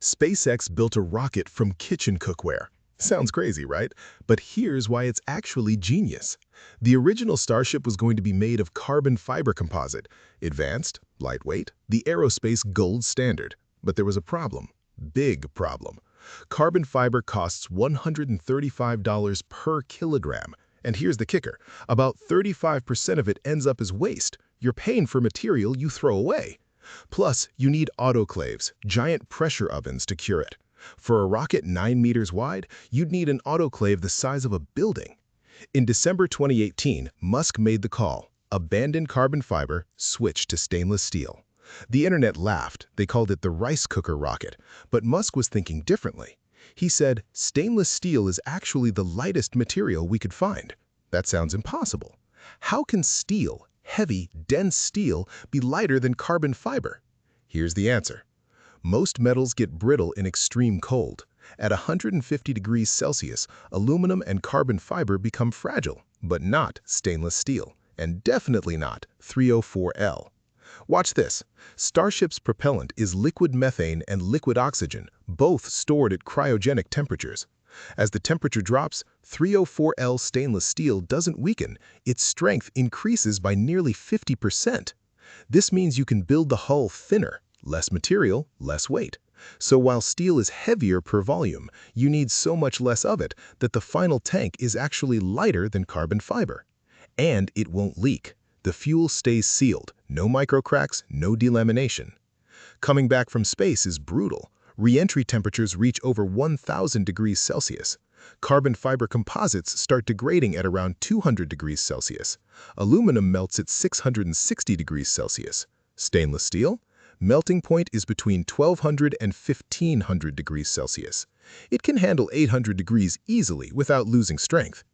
SpaceX built a rocket from kitchen cookware. Sounds crazy, right? But here's why it's actually genius. The original Starship was going to be made of carbon fiber composite, advanced, lightweight, the aerospace gold standard. But there was a problem. Big problem. Carbon fiber costs $135 per kilogram. And here's the kicker. About 35% of it ends up as waste. You're paying for material you throw away. Plus, you need autoclaves, giant pressure ovens to cure it. For a rocket 9 meters wide, you'd need an autoclave the size of a building. In December 2018, Musk made the call. Abandon carbon fiber, switch to stainless steel. The internet laughed. They called it the rice cooker rocket. But Musk was thinking differently. He said, stainless steel is actually the lightest material we could find. That sounds impossible. How can steel, heavy, dense steel, be lighter than carbon fiber? Here's the answer. Most metals get brittle in extreme cold. At 150 degrees Celsius, aluminum and carbon fiber become fragile, but not stainless steel, and definitely not 304L. Watch this. Starship's propellant is liquid methane and liquid oxygen, both stored at cryogenic temperatures. As the temperature drops, 304L stainless steel doesn't weaken, its strength increases by nearly 50%. This means you can build the hull thinner, less material, less weight. So while steel is heavier per volume, you need so much less of it that the final tank is actually lighter than carbon fiber. And it won't leak. The fuel stays sealed, no microcracks, no delamination. Coming back from space is brutal. Reentry temperatures reach over 1,000 degrees Celsius. Carbon fiber composites start degrading at around 200 degrees Celsius. Aluminum melts at 660 degrees Celsius. Stainless steel? Melting point is between 1,200 and 1,500 degrees Celsius. It can handle 800 degrees easily without losing strength.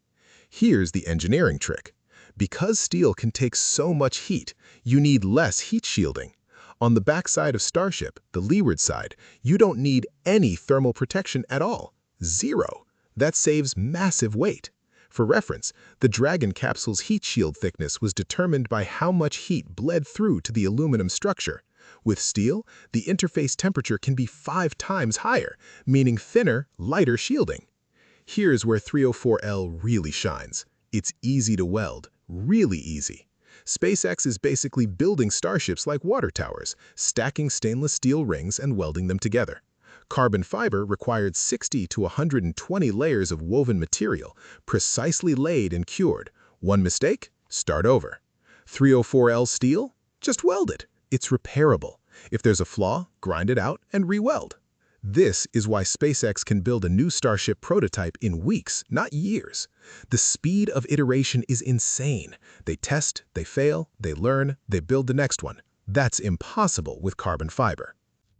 Here's the engineering trick. Because steel can take so much heat, you need less heat shielding. On the backside of Starship, the leeward side, you don't need any thermal protection at all. Zero. That saves massive weight. For reference, the Dragon capsule's heat shield thickness was determined by how much heat bled through to the aluminum structure. With steel, the interface temperature can be 5 times higher, meaning thinner, lighter shielding. Here's where 304L really shines. It's easy to weld, really easy. SpaceX is basically building starships like water towers, stacking stainless steel rings and welding them together. Carbon fiber required 60 to 120 layers of woven material, precisely laid and cured. One mistake? Start over. 304L steel? Just weld it. It's repairable. If there's a flaw, grind it out and re-weld. This is why SpaceX can build a new Starship prototype in weeks, not years. The speed of iteration is insane. They test, they fail, they learn, they build the next one. That's impossible with carbon fiber.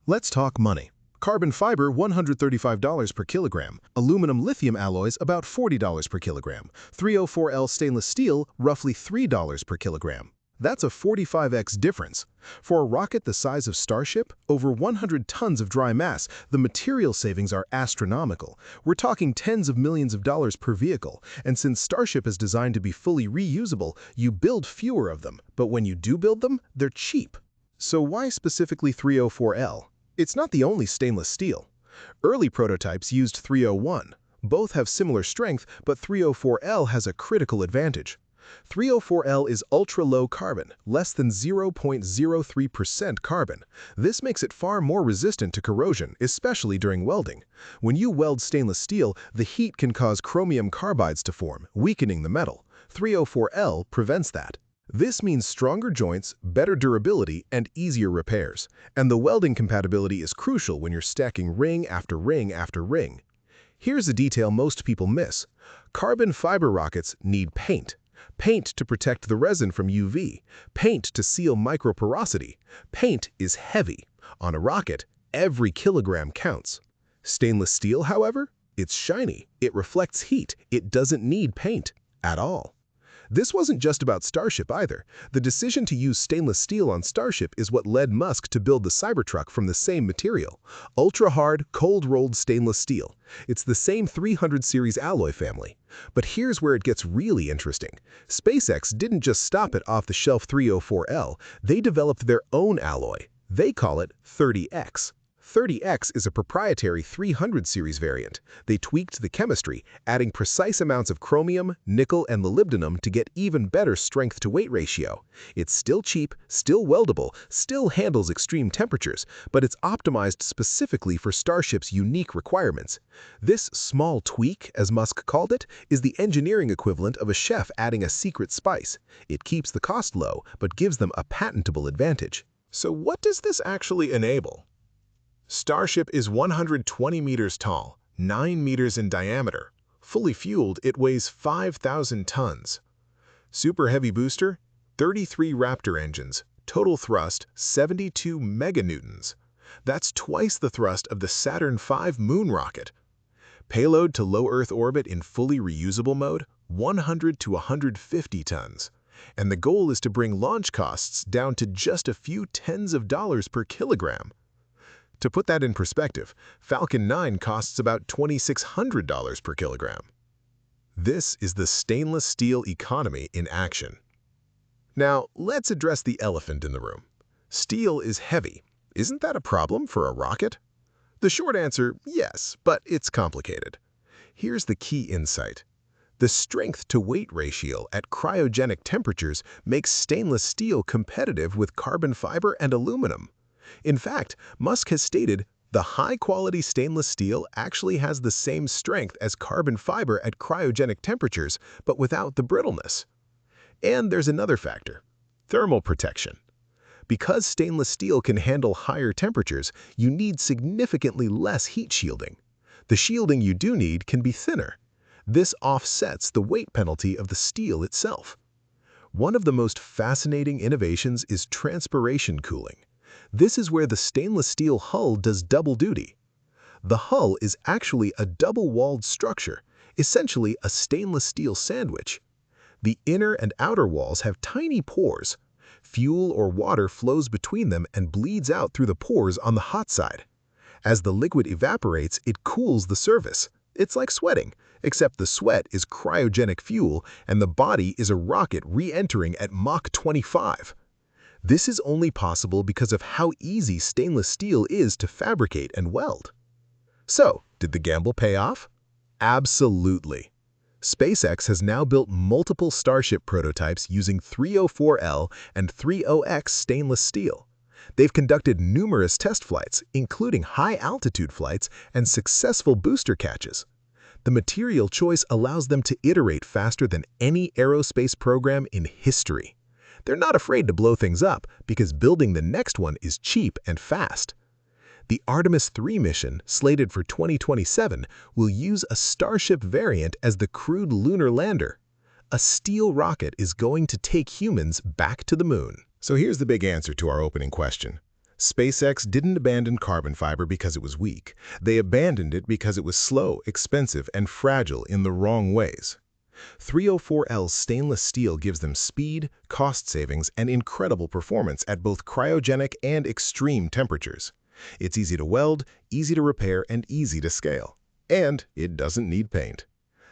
Let's talk money. Carbon fiber, $135 per kilogram. Aluminum lithium alloys, about $40 per kilogram. 304L stainless steel, roughly $3 per kilogram. That's a 45x difference. For a rocket the size of Starship, over 100 tons of dry mass, the material savings are astronomical. We're talking tens of millions of dollars per vehicle, and since Starship is designed to be fully reusable, you build fewer of them, but when you do build them, they're cheap. So why specifically 304L? It's not the only stainless steel. Early prototypes used 301. Both have similar strength, but 304L has a critical advantage. 304L is ultra-low carbon, less than 0.03% carbon. This makes it far more resistant to corrosion, especially during welding. When you weld stainless steel, the heat can cause chromium carbides to form, weakening the metal. 304L prevents that. This means stronger joints, better durability, and easier repairs. And the welding compatibility is crucial when you're stacking ring after ring after ring. Here's a detail most people miss. Carbon fiber rockets need paint. Paint to protect the resin from UV. Paint to seal microporosity. Paint is heavy. On a rocket, every kilogram counts. Stainless steel, however, it's shiny. It reflects heat. It doesn't need paint at all. This wasn't just about Starship either. The decision to use stainless steel on Starship is what led Musk to build the Cybertruck from the same material. Ultra-hard, cold-rolled stainless steel. It's the same 300 series alloy family. But here's where it gets really interesting. SpaceX didn't just stop at off-the-shelf 304L. They developed their own alloy. They call it 30X. 30X is a proprietary 300 series variant. They tweaked the chemistry, adding precise amounts of chromium, nickel, and molybdenum to get even better strength-to-weight ratio. It's still cheap, still weldable, still handles extreme temperatures, but it's optimized specifically for Starship's unique requirements. This small tweak, as Musk called it, is the engineering equivalent of a chef adding a secret spice. It keeps the cost low, but gives them a patentable advantage. So what does this actually enable? Starship is 120 meters tall, 9 meters in diameter. Fully fueled, it weighs 5,000 tons. Super heavy booster, 33 Raptor engines, total thrust 72 meganewtons. That's twice the thrust of the Saturn V moon rocket. Payload to low Earth orbit in fully reusable mode, 100 to 150 tons. And the goal is to bring launch costs down to just a few tens of dollars per kilogram. To put that in perspective, Falcon 9 costs about $2,600 per kilogram. This is the stainless steel economy in action. Now, let's address the elephant in the room. Steel is heavy. Isn't that a problem for a rocket? The short answer, yes, but it's complicated. Here's the key insight. The strength-to-weight ratio at cryogenic temperatures makes stainless steel competitive with carbon fiber and aluminum. In fact, Musk has stated the high-quality stainless steel actually has the same strength as carbon fiber at cryogenic temperatures, but without the brittleness. And there's another factor: thermal protection. Because stainless steel can handle higher temperatures, you need significantly less heat shielding. The shielding you do need can be thinner. This offsets the weight penalty of the steel itself. One of the most fascinating innovations is transpiration cooling. This is where the stainless steel hull does double duty. The hull is actually a double-walled structure, essentially a stainless steel sandwich. The inner and outer walls have tiny pores. Fuel or water flows between them and bleeds out through the pores on the hot side. As the liquid evaporates, it cools the surface. It's like sweating, except the sweat is cryogenic fuel and the body is a rocket re-entering at Mach 25. This is only possible because of how easy stainless steel is to fabricate and weld. So, did the gamble pay off? Absolutely. SpaceX has now built multiple Starship prototypes using 304L and 30X stainless steel. They've conducted numerous test flights, including high-altitude flights and successful booster catches. The material choice allows them to iterate faster than any aerospace program in history. They're not afraid to blow things up because building the next one is cheap and fast. The Artemis 3 mission, slated for 2027, will use a Starship variant as the crewed lunar lander. A steel rocket is going to take humans back to the moon. So here's the big answer to our opening question. SpaceX didn't abandon carbon fiber because it was weak. They abandoned it because it was slow, expensive, and fragile in the wrong ways. 304L's stainless steel gives them speed, cost savings, and incredible performance at both cryogenic and extreme temperatures. It's easy to weld, easy to repair, and easy to scale. And it doesn't need paint.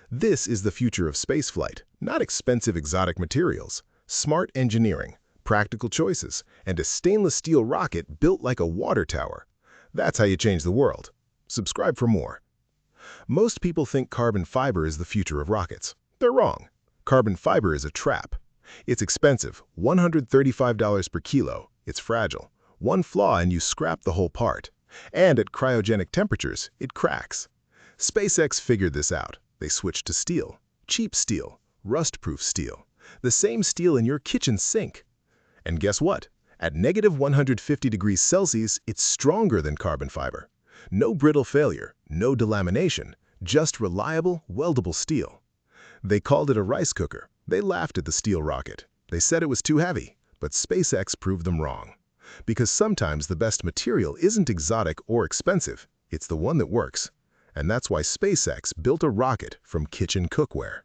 This is the future of spaceflight, not expensive exotic materials, smart engineering, practical choices, and a stainless steel rocket built like a water tower. That's how you change the world. Subscribe for more. Most people think carbon fiber is the future of rockets. They're wrong. Carbon fiber is a trap. It's expensive, $135 per kilo. It's fragile. One flaw and you scrap the whole part. And at cryogenic temperatures, it cracks. SpaceX figured this out. They switched to steel. Cheap steel. Rust-proof steel. The same steel in your kitchen sink. And guess what? At -150 degrees Celsius, it's stronger than carbon fiber. No brittle failure, no delamination, just reliable, weldable steel. They called it a rice cooker. They laughed at the steel rocket. They said it was too heavy, but SpaceX proved them wrong. Because sometimes the best material isn't exotic or expensive, it's the one that works. And that's why SpaceX built a rocket from kitchen cookware.